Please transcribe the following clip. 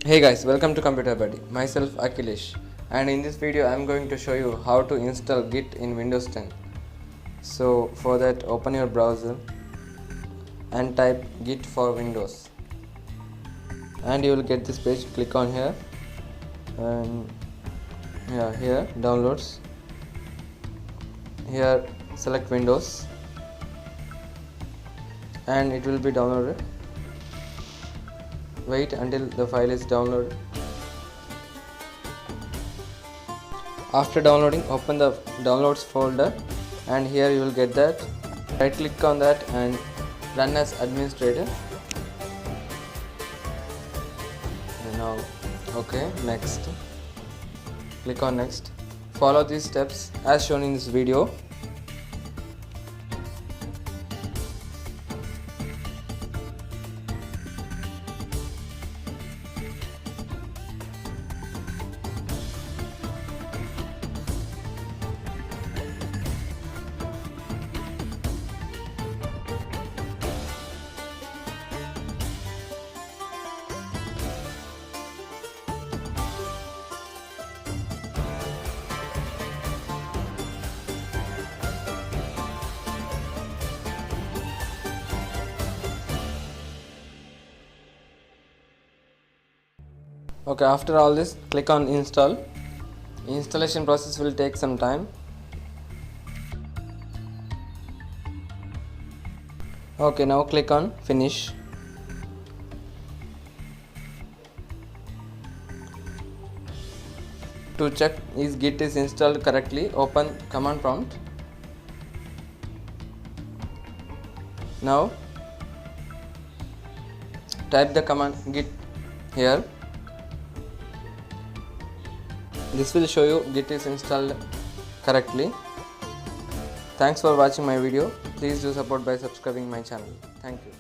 Hey guys, welcome to Computer Buddy. Myself Akhilesh, and in this video I am going to show you how to install Git in Windows 10. So for that, open your browser and type Git for Windows, and you will get this page. Click on here and here downloads. Here select Windows and it will be downloaded. Wait until the file is downloaded. After downloading, open the downloads folder and here you will get that. Right click on that and run as administrator. Now okay, next. Click on next. Follow these steps as shown in this video. Okay, after all this, click on install. Installation process will take some time. Okay, now click on finish. To check if Git is installed correctly, open command prompt. Now type the command git here. This will show you Git is installed correctly. Thanks for watching my video. Please do support by subscribing my channel. Thank you.